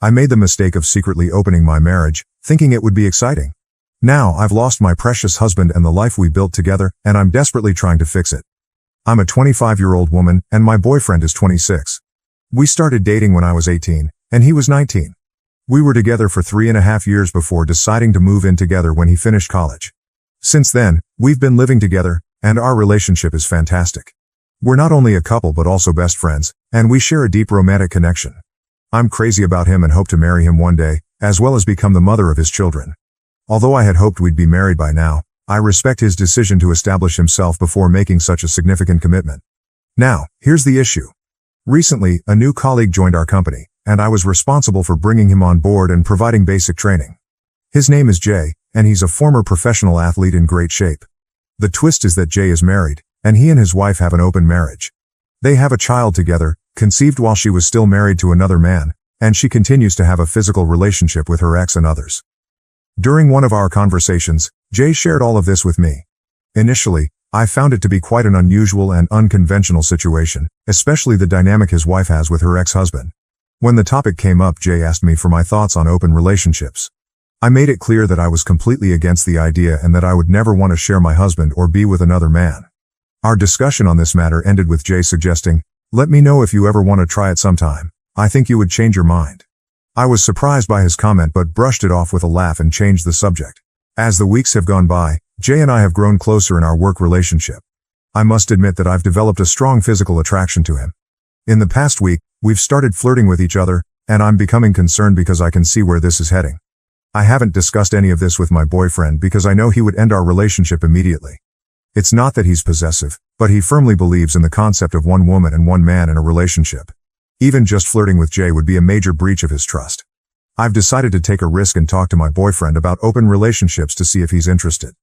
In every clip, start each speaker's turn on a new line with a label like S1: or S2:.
S1: I made the mistake of secretly opening my marriage, thinking it would be exciting. Now I've lost my precious husband and the life we built together, and I'm desperately trying to fix it. I'm a 25-year-old woman, and my boyfriend is 26. We started dating when I was 18, and he was 19. We were together for 3.5 years before deciding to move in together when he finished college. Since then, we've been living together, and our relationship is fantastic. We're not only a couple but also best friends, and we share a deep romantic connection. I'm crazy about him and hope to marry him one day, as well as become the mother of his children. Although I had hoped we'd be married by now, I respect his decision to establish himself before making such a significant commitment. Now, here's the issue. Recently, a new colleague joined our company, and I was responsible for bringing him on board and providing basic training. His name is Jay, and he's a former professional athlete in great shape. The twist is that Jay is married, and he and his wife have an open marriage. They have a child together, conceived while she was still married to another man, and she continues to have a physical relationship with her ex and others. During one of our conversations, Jay shared all of this with me. Initially, I found it to be quite an unusual and unconventional situation, especially the dynamic his wife has with her ex-husband. When the topic came up, Jay asked me for my thoughts on open relationships. I made it clear that I was completely against the idea and that I would never want to share my husband or be with another man. Our discussion on this matter ended with Jay suggesting, "Let me know if you ever want to try it sometime. I think you would change your mind." I was surprised by his comment but brushed it off with a laugh and changed the subject. As the weeks have gone by, Jay and I have grown closer in our work relationship. I must admit that I've developed a strong physical attraction to him. In the past week, we've started flirting with each other, and I'm becoming concerned because I can see where this is heading. I haven't discussed any of this with my boyfriend because I know he would end our relationship immediately. It's not that he's possessive, but he firmly believes in the concept of one woman and one man in a relationship. Even just flirting with Jay would be a major breach of his trust. I've decided to take a risk and talk to my boyfriend about open relationships to see if he's interested.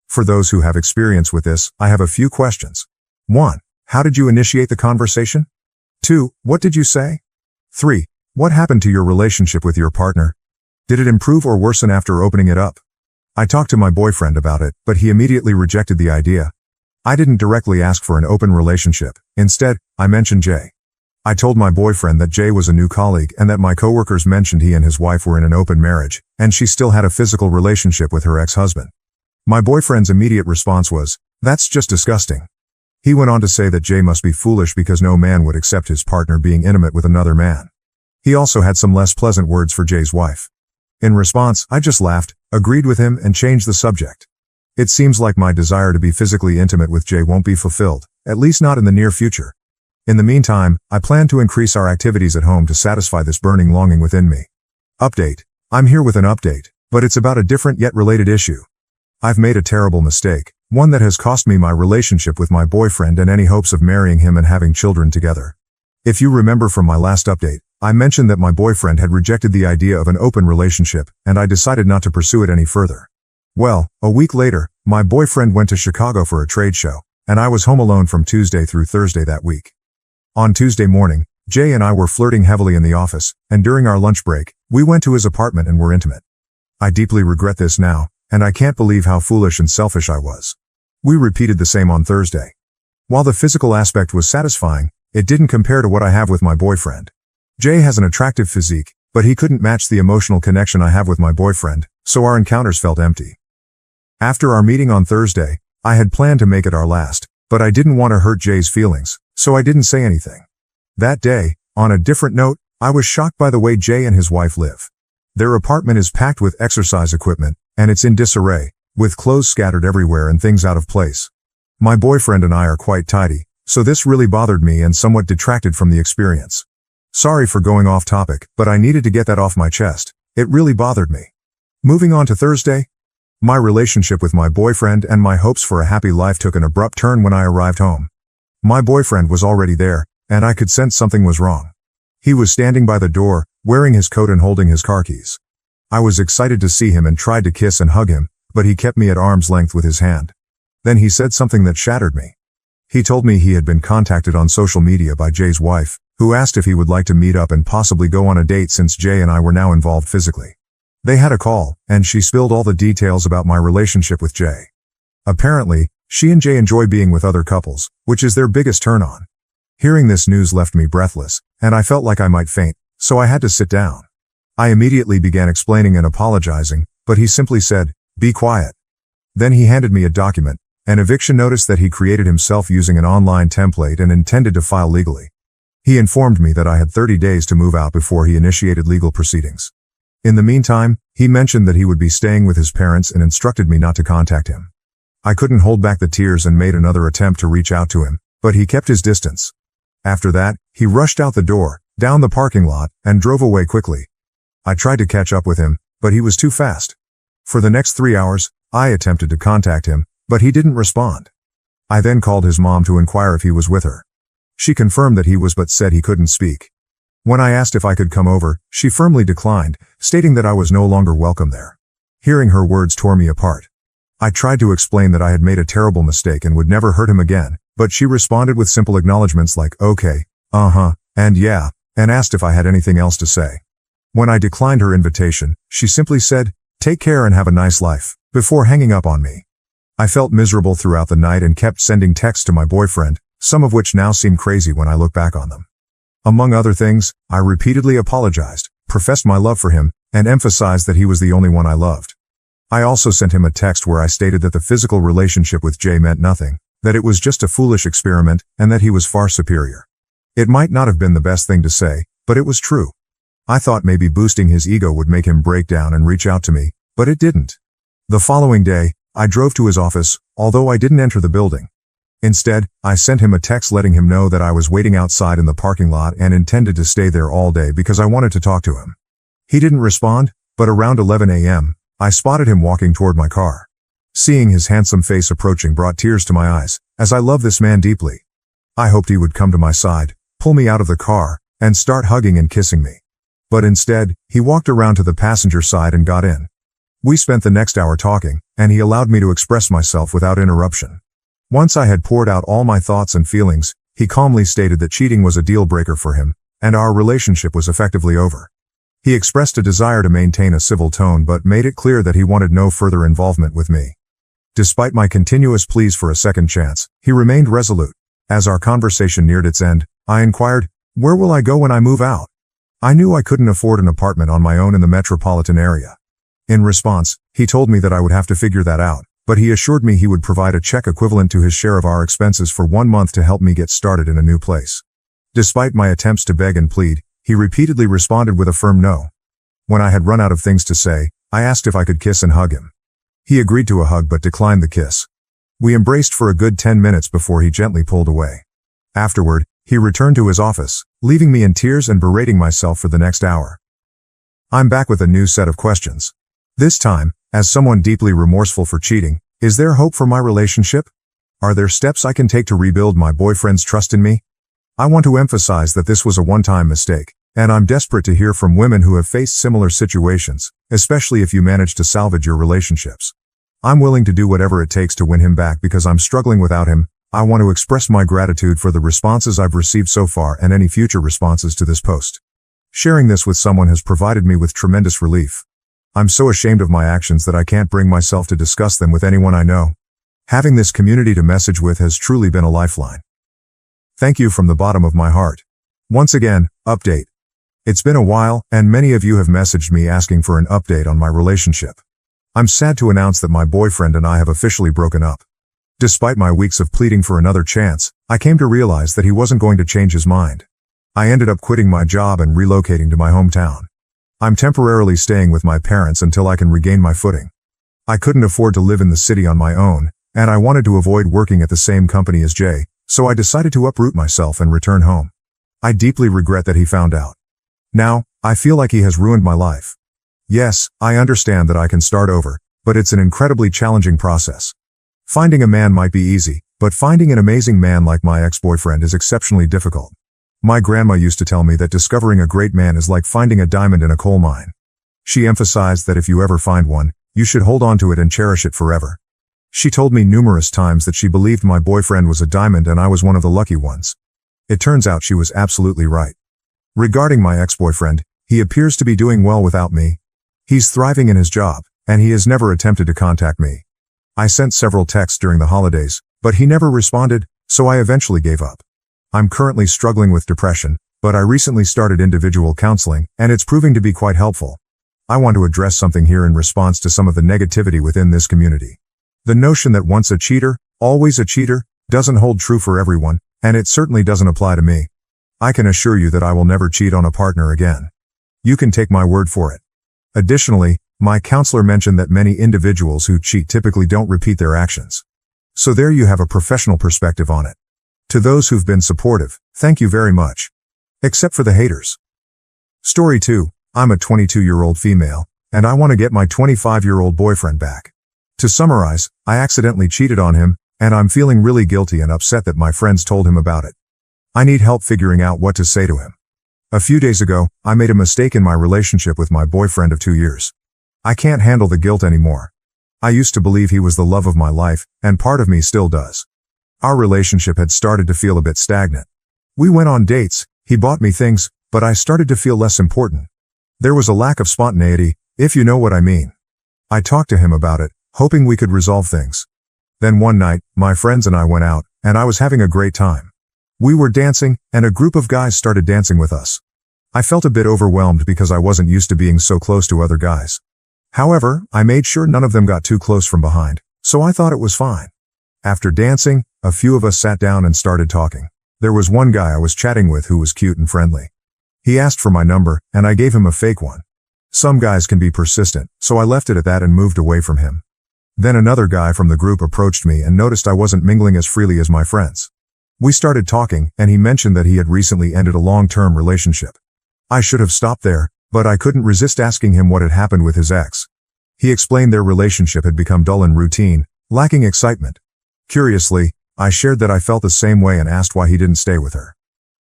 S1: For those who have experience with this, I have a few questions. 1. How did you initiate the conversation? 2. What did you say? 3. What happened to your relationship with your partner? Did it improve or worsen after opening it up? I talked to my boyfriend about it, but he immediately rejected the idea. I didn't directly ask for an open relationship. Instead, I mentioned Jay. I told my boyfriend that Jay was a new colleague and that my coworkers mentioned he and his wife were in an open marriage, and she still had a physical relationship with her ex-husband. My boyfriend's immediate response was, "That's just disgusting." He went on to say that Jay must be foolish because no man would accept his partner being intimate with another man. He also had some less pleasant words for Jay's wife. In response, I just laughed, agreed with him, and changed the subject. It seems like my desire to be physically intimate with Jay won't be fulfilled, at least not in the near future. In the meantime, I plan to increase our activities at home to satisfy this burning longing within me. Update. I'm here with an update, but it's about a different yet related issue. I've made a terrible mistake, one that has cost me my relationship with my boyfriend and any hopes of marrying him and having children together. If you remember from my last update, I mentioned that my boyfriend had rejected the idea of an open relationship, and I decided not to pursue it any further. Well, a week later, my boyfriend went to Chicago for a trade show, and I was home alone from Tuesday through Thursday that week. On Tuesday morning, Jay and I were flirting heavily in the office, and during our lunch break, we went to his apartment and were intimate. I deeply regret this now, and I can't believe how foolish and selfish I was. We repeated the same on Thursday. While the physical aspect was satisfying, it didn't compare to what I have with my boyfriend. Jay has an attractive physique, but he couldn't match the emotional connection I have with my boyfriend, so our encounters felt empty. After our meeting on Thursday, I had planned to make it our last, but I didn't want to hurt Jay's feelings, so I didn't say anything. That day, on a different note, I was shocked by the way Jay and his wife live. Their apartment is packed with exercise equipment, and it's in disarray, with clothes scattered everywhere and things out of place. My boyfriend and I are quite tidy, so this really bothered me and somewhat detracted from the experience. Sorry for going off topic, but I needed to get that off my chest. It really bothered me. Moving on to Thursday, my relationship with my boyfriend and my hopes for a happy life took an abrupt turn when I arrived home. My boyfriend was already there, and I could sense something was wrong. He was standing by the door, wearing his coat and holding his car keys. I was excited to see him and tried to kiss and hug him, but he kept me at arm's length with his hand. Then he said something that shattered me. He told me he had been contacted on social media by Jay's wife, who asked if he would like to meet up and possibly go on a date since Jay and I were now involved physically. They had a call, and she spilled all the details about my relationship with Jay. Apparently, she and Jay enjoy being with other couples, which is their biggest turn-on. Hearing this news left me breathless, and I felt like I might faint, so I had to sit down. I immediately began explaining and apologizing, but he simply said, "Be quiet." Then he handed me a document, an eviction notice that he created himself using an online template and intended to file legally. He informed me that I had 30 days to move out before he initiated legal proceedings. In the meantime, he mentioned that he would be staying with his parents and instructed me not to contact him. I couldn't hold back the tears and made another attempt to reach out to him, but he kept his distance. After that, he rushed out the door, down the parking lot, and drove away quickly. I tried to catch up with him, but he was too fast. For the next 3 hours, I attempted to contact him, but he didn't respond. I then called his mom to inquire if he was with her. She confirmed that he was but said he couldn't speak. When I asked if I could come over, she firmly declined, stating that I was no longer welcome there. Hearing her words tore me apart. I tried to explain that I had made a terrible mistake and would never hurt him again, but she responded with simple acknowledgments like okay, and yeah, and asked if I had anything else to say. When I declined her invitation, she simply said, "Take care and have a nice life," before hanging up on me. I felt miserable throughout the night and kept sending texts to my boyfriend, some of which now seem crazy when I look back on them. Among other things, I repeatedly apologized, professed my love for him, and emphasized that he was the only one I loved. I also sent him a text where I stated that the physical relationship with Jay meant nothing, that it was just a foolish experiment, and that he was far superior. It might not have been the best thing to say, but it was true. I thought maybe boosting his ego would make him break down and reach out to me, but it didn't. The following day, I drove to his office, although I didn't enter the building. Instead, I sent him a text letting him know that I was waiting outside in the parking lot and intended to stay there all day because I wanted to talk to him. He didn't respond, but around 11 a.m., I spotted him walking toward my car. Seeing his handsome face approaching brought tears to my eyes, as I love this man deeply. I hoped he would come to my side, pull me out of the car, and start hugging and kissing me. But instead, he walked around to the passenger side and got in. We spent the next hour talking, and he allowed me to express myself without interruption. Once I had poured out all my thoughts and feelings, he calmly stated that cheating was a deal breaker for him, and our relationship was effectively over. He expressed a desire to maintain a civil tone but made it clear that he wanted no further involvement with me. Despite my continuous pleas for a second chance, he remained resolute. As our conversation neared its end, I inquired, "Where will I go when I move out?" I knew I couldn't afford an apartment on my own in the metropolitan area. In response, he told me that I would have to figure that out, but he assured me he would provide a check equivalent to his share of our expenses for 1 month to help me get started in a new place. Despite my attempts to beg and plead, he repeatedly responded with a firm no. When I had run out of things to say, I asked if I could kiss and hug him. He agreed to a hug but declined the kiss. We embraced for a good 10 minutes before he gently pulled away. Afterward, he returned to his office, leaving me in tears and berating myself for the next hour. I'm back with a new set of questions. This time, as someone deeply remorseful for cheating, is there hope for my relationship? Are there steps I can take to rebuild my boyfriend's trust in me? I want to emphasize that this was a one-time mistake, and I'm desperate to hear from women who have faced similar situations, especially if you manage to salvage your relationships. I'm willing to do whatever it takes to win him back because I'm struggling without him. I want to express my gratitude for the responses I've received so far and any future responses to this post. Sharing this with someone has provided me with tremendous relief. I'm so ashamed of my actions that I can't bring myself to discuss them with anyone I know. Having this community to message with has truly been a lifeline. Thank you from the bottom of my heart. Once again, update. It's been a while, and many of you have messaged me asking for an update on my relationship. I'm sad to announce that my boyfriend and I have officially broken up. Despite my weeks of pleading for another chance, I came to realize that he wasn't going to change his mind. I ended up quitting my job and relocating to my hometown. I'm temporarily staying with my parents until I can regain my footing. I couldn't afford to live in the city on my own, and I wanted to avoid working at the same company as Jay, so I decided to uproot myself and return home. I deeply regret that he found out. Now, I feel like he has ruined my life. Yes, I understand that I can start over, but it's an incredibly challenging process. Finding a man might be easy, but finding an amazing man like my ex-boyfriend is exceptionally difficult. My grandma used to tell me that discovering a great man is like finding a diamond in a coal mine. She emphasized that if you ever find one, you should hold on to it and cherish it forever. She told me numerous times that she believed my boyfriend was a diamond and I was one of the lucky ones. It turns out she was absolutely right. Regarding my ex-boyfriend, he appears to be doing well without me. He's thriving in his job, and he has never attempted to contact me. I sent several texts during the holidays, but he never responded, so I eventually gave up. I'm currently struggling with depression, But I recently started individual counseling, and it's proving to be quite helpful. I want to address something here in response to some of the negativity within this community. The notion that once a cheater, always a cheater, doesn't hold true for everyone, and it certainly doesn't apply to me. I can assure you that I will never cheat on a partner again. You can take my word for it. Additionally, my counselor mentioned that many individuals who cheat typically don't repeat their actions. So there you have a professional perspective on it. To those who've been supportive, thank you very much. Except for the haters. Story 2. I'm a 22-year-old female, and I want to get my 25-year-old boyfriend back. To summarize, I accidentally cheated on him, and I'm feeling really guilty and upset that my friends told him about it. I need help figuring out what to say to him. A few days ago, I made a mistake in my relationship with my boyfriend of 2 years. I can't handle the guilt anymore. I used to believe he was the love of my life, and part of me still does. Our relationship had started to feel a bit stagnant. We went on dates, he bought me things, but I started to feel less important. There was a lack of spontaneity, if you know what I mean. I talked to him about it, hoping we could resolve things. Then one night, my friends and I went out, and I was having a great time. We were dancing, and a group of guys started dancing with us. I felt a bit overwhelmed because I wasn't used to being so close to other guys. However, I made sure none of them got too close from behind, so I thought it was fine. After dancing, a few of us sat down and started talking. There was one guy I was chatting with who was cute and friendly. He asked for my number, and I gave him a fake one. Some guys can be persistent, so I left it at that and moved away from him. Then another guy from the group approached me and noticed I wasn't mingling as freely as my friends. We started talking, and he mentioned that he had recently ended a long-term relationship. I should have stopped there, but I couldn't resist asking him what had happened with his ex. He explained their relationship had become dull and routine, lacking excitement. Curiously, I shared that I felt the same way and asked why he didn't stay with her.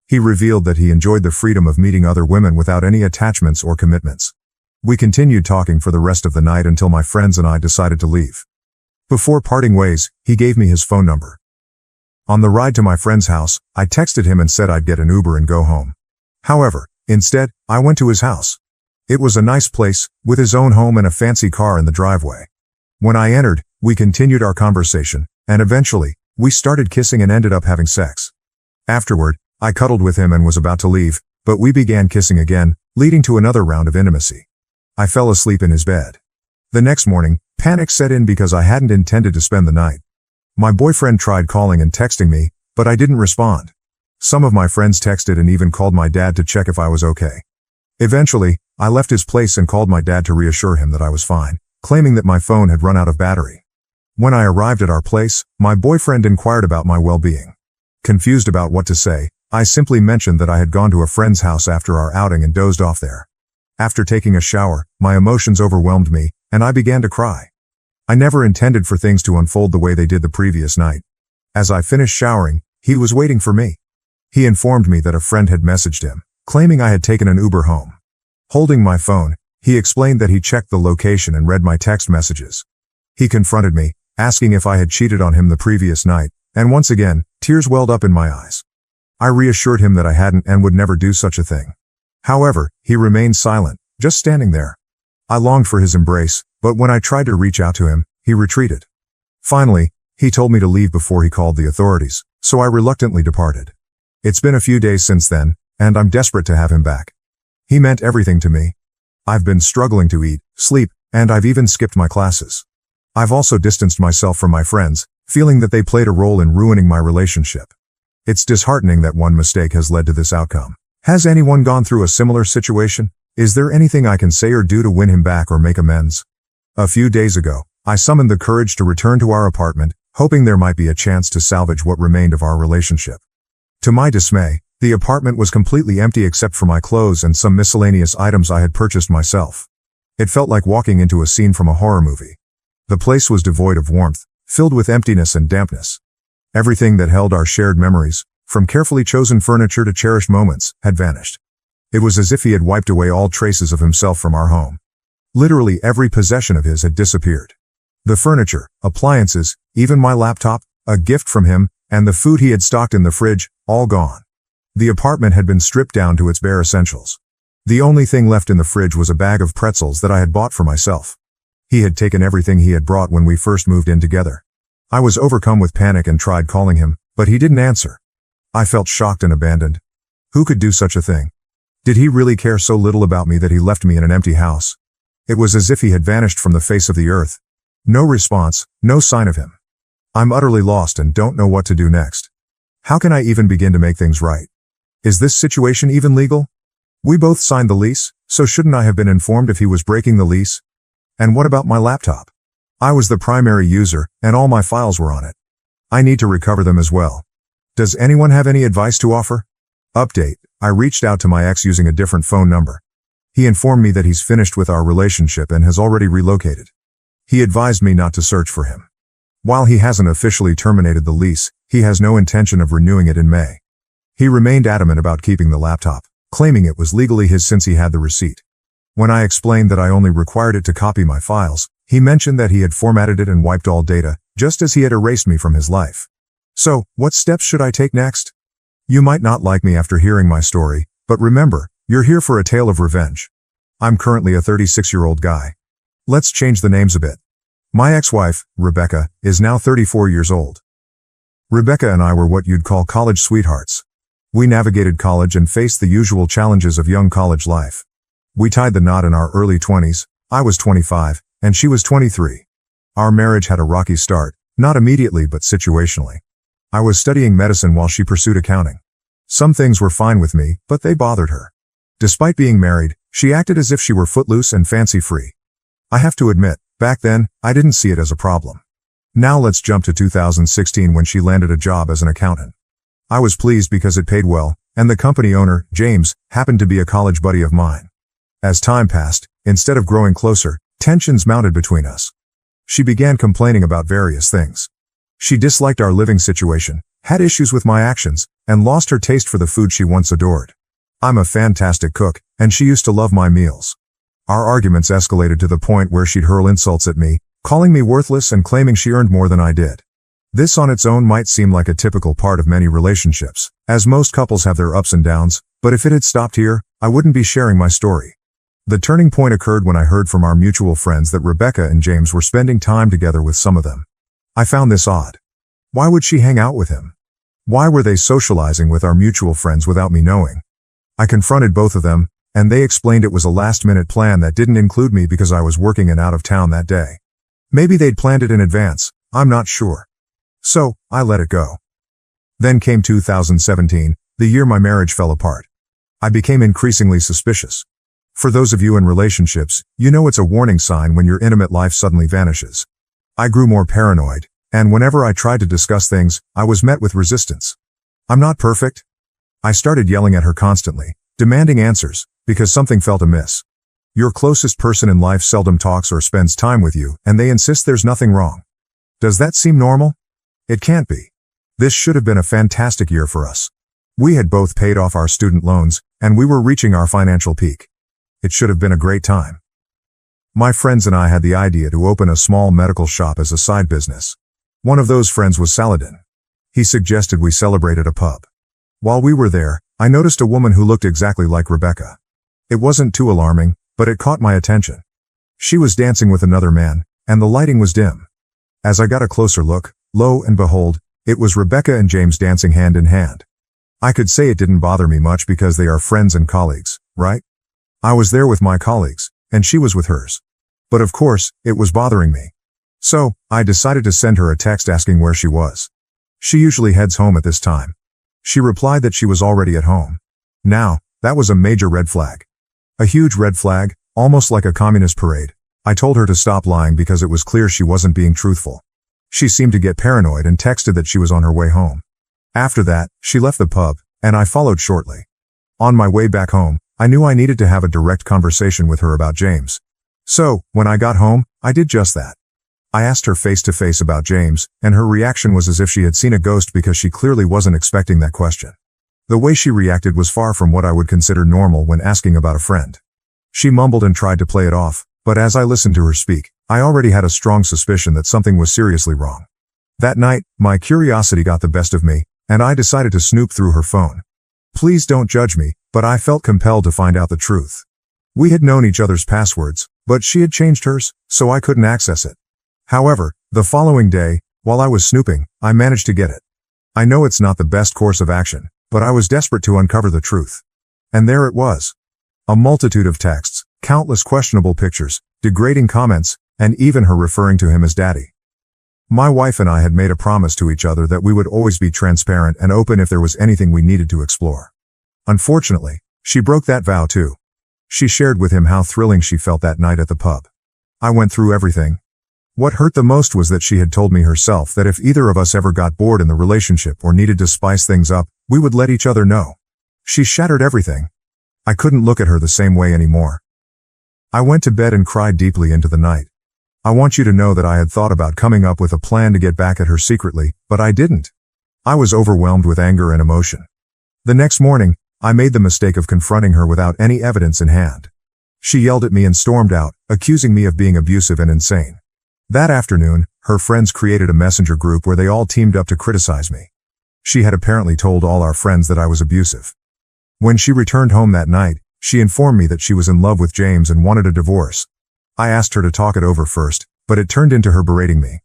S1: He revealed that he enjoyed the freedom of meeting other women without any attachments or commitments. We continued talking for the rest of the night until my friends and I decided to leave. Before parting ways, he gave me his phone number. On the ride to my friend's house, I texted him and said I'd get an Uber and go home. However, instead, I went to his house. It was a nice place, with his own home and a fancy car in the driveway. When I entered, we continued our conversation, and eventually, we started kissing and ended up having sex. Afterward, I cuddled with him and was about to leave, but we began kissing again, leading to another round of intimacy. I fell asleep in his bed. The next morning, panic set in because I hadn't intended to spend the night. My boyfriend tried calling and texting me, but I didn't respond. Some of my friends texted and even called my dad to check if I was okay. Eventually, I left his place and called my dad to reassure him that I was fine, claiming that my phone had run out of battery. When I arrived at our place, my boyfriend inquired about my well-being. Confused about what to say, I simply mentioned that I had gone to a friend's house after our outing and dozed off there. After taking a shower, my emotions overwhelmed me, and I began to cry. I never intended for things to unfold the way they did the previous night. As I finished showering, he was waiting for me. He informed me that a friend had messaged him, claiming I had taken an Uber home. Holding my phone, he explained that he checked the location and read my text messages. He confronted me, asking if I had cheated on him the previous night, and once again, tears welled up in my eyes. I reassured him that I hadn't and would never do such a thing. However, he remained silent, just standing there. I longed for his embrace, but when I tried to reach out to him, he retreated. Finally, he told me to leave before he called the authorities, so I reluctantly departed. It's been a few days since then, and I'm desperate to have him back. He meant everything to me. I've been struggling to eat, sleep, and I've even skipped my classes. I've also distanced myself from my friends, feeling that they played a role in ruining my relationship. It's disheartening that one mistake has led to this outcome. Has anyone gone through a similar situation? Is there anything I can say or do to win him back or make amends? A few days ago, I summoned the courage to return to our apartment, hoping there might be a chance to salvage what remained of our relationship. To my dismay, the apartment was completely empty except for my clothes and some miscellaneous items I had purchased myself. It felt like walking into a scene from a horror movie. The place was devoid of warmth, filled with emptiness and dampness. Everything that held our shared memories, from carefully chosen furniture to cherished moments, had vanished. It was as if he had wiped away all traces of himself from our home. Literally every possession of his had disappeared. The furniture, appliances, even my laptop, a gift from him, and the food he had stocked in the fridge, all gone. The apartment had been stripped down to its bare essentials. The only thing left in the fridge was a bag of pretzels that I had bought for myself. He had taken everything he had brought when we first moved in together. I was overcome with panic and tried calling him, but he didn't answer. I felt shocked and abandoned. Who could do such a thing? Did he really care so little about me that he left me in an empty house? It was as if he had vanished from the face of the earth. No response, no sign of him. I'm utterly lost and don't know what to do next. How can I even begin to make things right? Is this situation even legal? We both signed the lease, so shouldn't I have been informed if he was breaking the lease? And what about my laptop? I was the primary user, and all my files were on it. I need to recover them as well. Does anyone have any advice to offer? Update: I reached out to my ex using a different phone number. He informed me that he's finished with our relationship and has already relocated. He advised me not to search for him. While he hasn't officially terminated the lease, he has no intention of renewing it in May. He remained adamant about keeping the laptop, claiming it was legally his since he had the receipt. When I explained that I only required it to copy my files, he mentioned that he had formatted it and wiped all data, just as he had erased me from his life. So, what steps should I take next? You might not like me after hearing my story, but remember, you're here for a tale of revenge. I'm currently a 36-year-old guy. Let's change the names a bit. My ex-wife, Rebecca, is now 34 years old. Rebecca and I were what you'd call college sweethearts. We navigated college and faced the usual challenges of young college life. We tied the knot in our early 20s. I was 25, and she was 23. Our marriage had a rocky start, not immediately but situationally. I was studying medicine while she pursued accounting. Some things were fine with me, but they bothered her. Despite being married, she acted as if she were footloose and fancy-free. I have to admit, back then, I didn't see it as a problem. Now let's jump to 2016 when she landed a job as an accountant. I was pleased because it paid well, and the company owner, James, happened to be a college buddy of mine. As time passed, instead of growing closer, tensions mounted between us. She began complaining about various things. She disliked our living situation, had issues with my actions, and lost her taste for the food she once adored. I'm a fantastic cook, and she used to love my meals. Our arguments escalated to the point where she'd hurl insults at me, calling me worthless and claiming she earned more than I did. This on its own might seem like a typical part of many relationships, as most couples have their ups and downs, but if it had stopped here, I wouldn't be sharing my story. The turning point occurred when I heard from our mutual friends that Rebecca and James were spending time together with some of them. I found this odd. Why would she hang out with him? Why were they socializing with our mutual friends without me knowing? I confronted both of them, and they explained it was a last-minute plan that didn't include me because I was working and out of town that day. Maybe they'd planned it in advance, I'm not sure. So, I let it go. Then came 2017, the year my marriage fell apart. I became increasingly suspicious. For those of you in relationships, you know it's a warning sign when your intimate life suddenly vanishes. I grew more paranoid, and whenever I tried to discuss things, I was met with resistance. I'm not perfect. I started yelling at her constantly, demanding answers, because something felt amiss. Your closest person in life seldom talks or spends time with you, and they insist there's nothing wrong. Does that seem normal? It can't be. This should have been a fantastic year for us. We had both paid off our student loans, and we were reaching our financial peak. It should have been a great time. My friends and I had the idea to open a small medical shop as a side business. One of those friends was Saladin. He suggested we celebrate at a pub. While we were there, I noticed a woman who looked exactly like Rebecca. It wasn't too alarming, but it caught my attention. She was dancing with another man, and the lighting was dim. As I got a closer look, lo and behold, it was Rebecca and James dancing hand in hand. I could say it didn't bother me much because they are friends and colleagues, right? I was there with my colleagues, and she was with hers. But of course, it was bothering me. So, I decided to send her a text asking where she was. She usually heads home at this time. She replied that she was already at home. Now, that was a major red flag. A huge red flag, almost like a communist parade. I told her to stop lying because it was clear she wasn't being truthful. She seemed to get paranoid and texted that she was on her way home. After that, she left the pub, and I followed shortly. On my way back home, I knew I needed to have a direct conversation with her about James. So, when I got home, I did just that. I asked her face to face about James, and her reaction was as if she had seen a ghost because she clearly wasn't expecting that question. The way she reacted was far from what I would consider normal when asking about a friend. She mumbled and tried to play it off, but as I listened to her speak, I already had a strong suspicion that something was seriously wrong. That night, my curiosity got the best of me, and I decided to snoop through her phone. Please don't judge me, but I felt compelled to find out the truth. We had known each other's passwords, but she had changed hers, so I couldn't access it. However, the following day, while I was snooping, I managed to get it. I know it's not the best course of action, But I was desperate to uncover the truth. And there it was. A multitude of texts, countless questionable pictures, degrading comments, and even her referring to him as daddy. My wife and I had made a promise to each other that we would always be transparent and open if there was anything we needed to explore. Unfortunately, she broke that vow too. She shared with him how thrilling she felt that night at the pub. I went through everything. What hurt the most was that she had told me herself that if either of us ever got bored in the relationship or needed to spice things up, we would let each other know. She shattered everything. I couldn't look at her the same way anymore. I went to bed and cried deeply into the night. I want you to know that I had thought about coming up with a plan to get back at her secretly, but I didn't. I was overwhelmed with anger and emotion. The next morning, I made the mistake of confronting her without any evidence in hand. She yelled at me and stormed out, accusing me of being abusive and insane. That afternoon, her friends created a messenger group where they all teamed up to criticize me. She had apparently told all our friends that I was abusive. When she returned home that night, she informed me that she was in love with James and wanted a divorce. I asked her to talk it over first, but it turned into her berating me.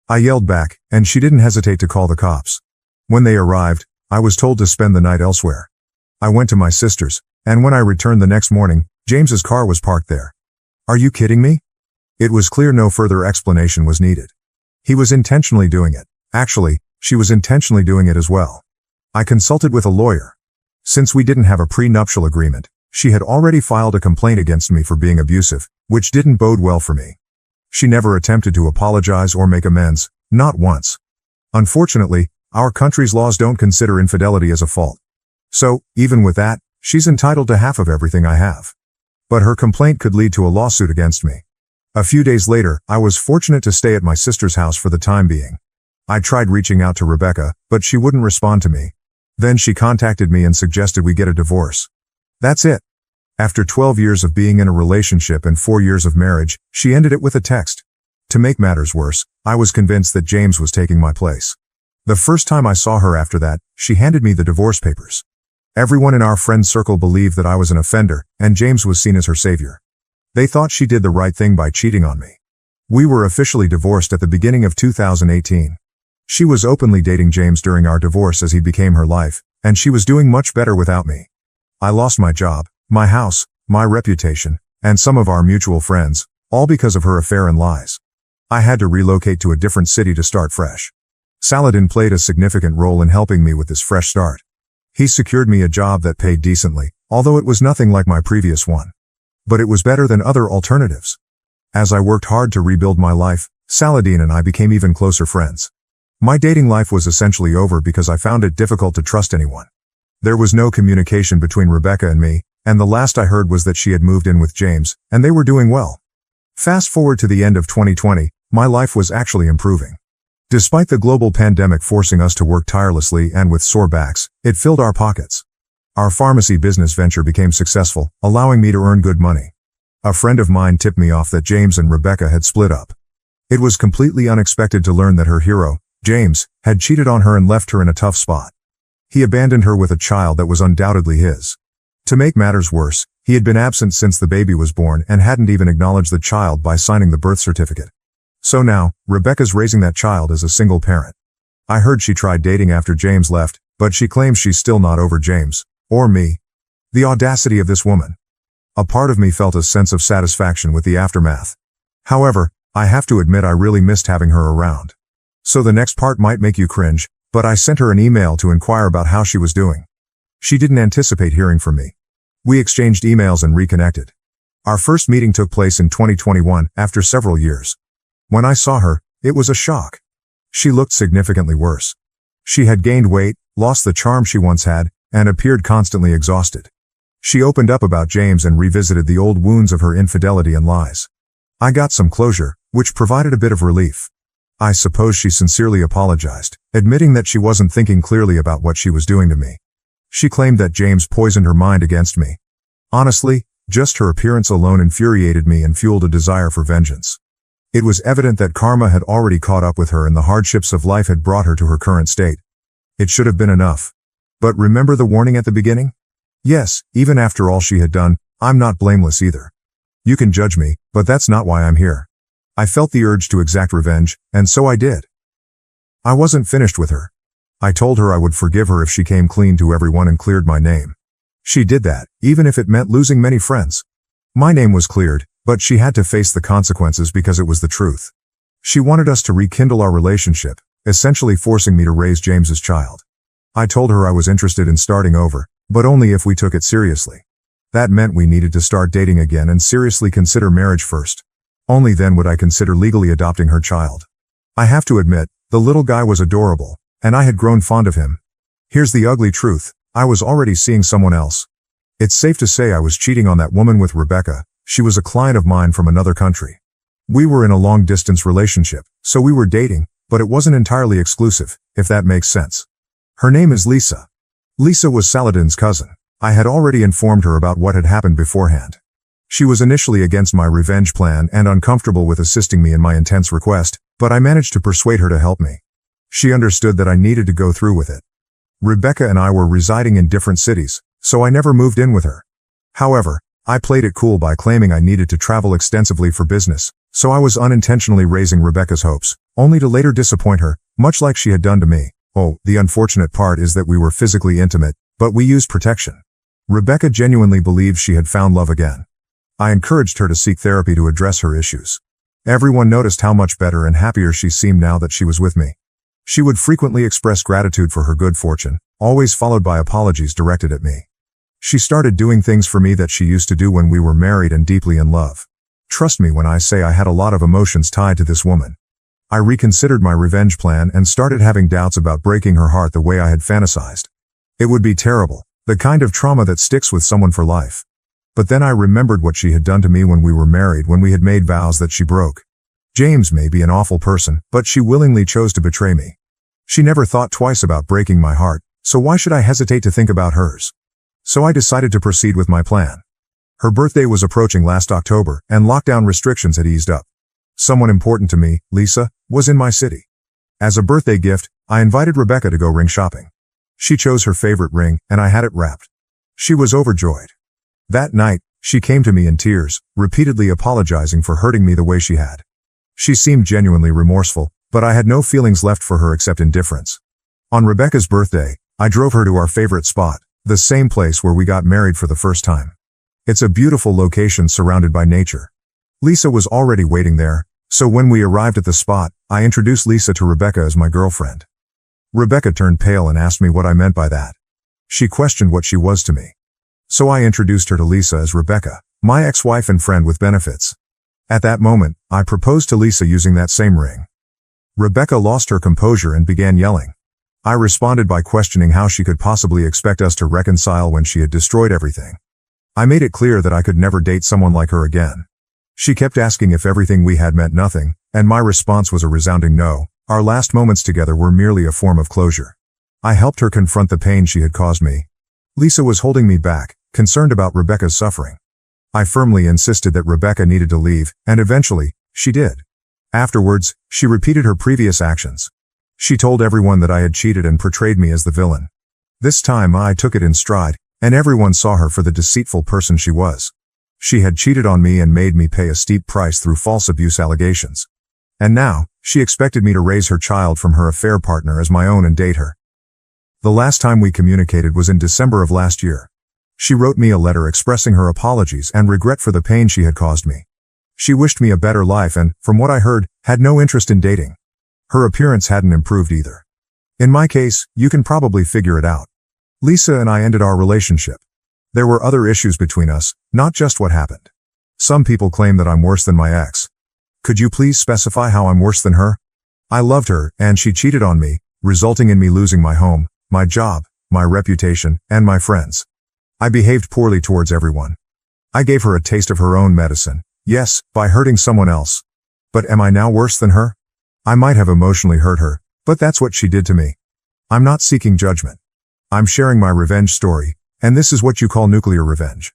S1: I yelled back, and she didn't hesitate to call the cops. When they arrived, I was told to spend the night elsewhere. I went to my sister's, and when I returned the next morning, James's car was parked there. Are you kidding me? It was clear no further explanation was needed. He was intentionally doing it. Actually, she was intentionally doing it as well. I consulted with a lawyer. Since we didn't have a prenuptial agreement, she had already filed a complaint against me for being abusive, which didn't bode well for me. She never attempted to apologize or make amends, not once. Unfortunately, our country's laws don't consider infidelity as a fault. So, even with that, she's entitled to half of everything I have. But her complaint could lead to a lawsuit against me. A few days later, I was fortunate to stay at my sister's house for the time being. I tried reaching out to Rebecca, but she wouldn't respond to me. Then she contacted me and suggested we get a divorce. That's it. After 12 years of being in a relationship and 4 years of marriage, she ended it with a text. To make matters worse, I was convinced that James was taking my place. The first time I saw her after that, she handed me the divorce papers. Everyone in our friend circle believed that I was an offender, and James was seen as her savior. They thought she did the right thing by cheating on me. We were officially divorced at the beginning of 2018. She was openly dating James during our divorce as he became her life, and she was doing much better without me. I lost my job, my house, my reputation, and some of our mutual friends, all because of her affair and lies. I had to relocate to a different city to start fresh. Saladin played a significant role in helping me with this fresh start. He secured me a job that paid decently, although it was nothing like my previous one. But it was better than other alternatives. As I worked hard to rebuild my life, Saladin and I became even closer friends. My dating life was essentially over because I found it difficult to trust anyone. There was no communication between Rebecca and me, and the last I heard was that she had moved in with James, and they were doing well. Fast forward to the end of 2020, my life was actually improving. Despite the global pandemic forcing us to work tirelessly and with sore backs, it filled our pockets. Our pharmacy business venture became successful, allowing me to earn good money. A friend of mine tipped me off that James and Rebecca had split up. It was completely unexpected to learn that her hero, James, had cheated on her and left her in a tough spot. He abandoned her with a child that was undoubtedly his. To make matters worse, he had been absent since the baby was born and hadn't even acknowledged the child by signing the birth certificate. So now, Rebecca's raising that child as a single parent. I heard she tried dating after James left, but she claims she's still not over James, or me. The audacity of this woman. A part of me felt a sense of satisfaction with the aftermath. However, I have to admit I really missed having her around. So the next part might make you cringe, but I sent her an email to inquire about how she was doing. She didn't anticipate hearing from me. We exchanged emails and reconnected. Our first meeting took place in 2021, after several years. When I saw her, it was a shock. She looked significantly worse. She had gained weight, lost the charm she once had, and appeared constantly exhausted. She opened up about James and revisited the old wounds of her infidelity and lies. I got some closure, which provided a bit of relief. I suppose she sincerely apologized, admitting that she wasn't thinking clearly about what she was doing to me. She claimed that James poisoned her mind against me. Honestly, just her appearance alone infuriated me and fueled a desire for vengeance. It was evident that karma had already caught up with her and the hardships of life had brought her to her current state. It should have been enough. But remember the warning at the beginning? Yes, even after all she had done, I'm not blameless either. You can judge me, but that's not why I'm here. I felt the urge to exact revenge, and so I did. I wasn't finished with her. I told her I would forgive her if she came clean to everyone and cleared my name. She did that, even if it meant losing many friends. My name was cleared, but she had to face the consequences because it was the truth. She wanted us to rekindle our relationship, essentially forcing me to raise James's child. I told her I was interested in starting over, but only if we took it seriously. That meant we needed to start dating again and seriously consider marriage first. Only then would I consider legally adopting her child. I have to admit, the little guy was adorable, and I had grown fond of him. Here's the ugly truth, I was already seeing someone else. It's safe to say I was cheating on that woman with Rebecca. She was a client of mine from another country. We were in a long-distance relationship, so we were dating, but it wasn't entirely exclusive, if that makes sense. Her name is Lisa. Lisa was Saladin's cousin. I had already informed her about what had happened beforehand. She was initially against my revenge plan and uncomfortable with assisting me in my intense request, but I managed to persuade her to help me. She understood that I needed to go through with it. Rebecca and I were residing in different cities, so I never moved in with her. However, I played it cool by claiming I needed to travel extensively for business, so I was unintentionally raising Rebecca's hopes, only to later disappoint her, much like she had done to me. Oh, the unfortunate part is that we were physically intimate, but we used protection. Rebecca genuinely believed she had found love again. I encouraged her to seek therapy to address her issues. Everyone noticed how much better and happier she seemed now that she was with me. She would frequently express gratitude for her good fortune, always followed by apologies directed at me. She started doing things for me that she used to do when we were married and deeply in love. Trust me when I say I had a lot of emotions tied to this woman. I reconsidered my revenge plan and started having doubts about breaking her heart the way I had fantasized. It would be terrible, the kind of trauma that sticks with someone for life. But then I remembered what she had done to me when we were married, when we had made vows that she broke. James may be an awful person, but she willingly chose to betray me. She never thought twice about breaking my heart, so why should I hesitate to think about hers? So I decided to proceed with my plan. Her birthday was approaching last October, and lockdown restrictions had eased up. Someone important to me, Lisa, was in my city. As a birthday gift, I invited Rebecca to go ring shopping. She chose her favorite ring, and I had it wrapped. She was overjoyed. That night, she came to me in tears, repeatedly apologizing for hurting me the way she had. She seemed genuinely remorseful, but I had no feelings left for her except indifference. On Rebecca's birthday, I drove her to our favorite spot, the same place where we got married for the first time. It's a beautiful location surrounded by nature. Lisa was already waiting there, so when we arrived at the spot, I introduced Lisa to Rebecca as my girlfriend. Rebecca turned pale and asked me what I meant by that. She questioned what she was to me. So I introduced her to Lisa as Rebecca, my ex-wife and friend with benefits. At that moment, I proposed to Lisa using that same ring. Rebecca lost her composure and began yelling. I responded by questioning how she could possibly expect us to reconcile when she had destroyed everything. I made it clear that I could never date someone like her again. She kept asking if everything we had meant nothing, and my response was a resounding no. Our last moments together were merely a form of closure. I helped her confront the pain she had caused me. Lisa was holding me back, concerned about Rebecca's suffering. I firmly insisted that Rebecca needed to leave, and eventually, she did. Afterwards, she repeated her previous actions. She told everyone that I had cheated and portrayed me as the villain. This time I took it in stride, and everyone saw her for the deceitful person she was. She had cheated on me and made me pay a steep price through false abuse allegations. And now, she expected me to raise her child from her affair partner as my own and date her. The last time we communicated was in December of last year. She wrote me a letter expressing her apologies and regret for the pain she had caused me. She wished me a better life and, from what I heard, had no interest in dating. Her appearance hadn't improved either. In my case, you can probably figure it out. Lisa and I ended our relationship. There were other issues between us, not just what happened. Some people claim that I'm worse than my ex. Could you please specify how I'm worse than her? I loved her, and she cheated on me, resulting in me losing my home, my job, my reputation, and my friends. I behaved poorly towards everyone. I gave her a taste of her own medicine, yes, by hurting someone else. But am I now worse than her? I might have emotionally hurt her, but that's what she did to me. I'm not seeking judgment. I'm sharing my revenge story, and this is what you call nuclear revenge.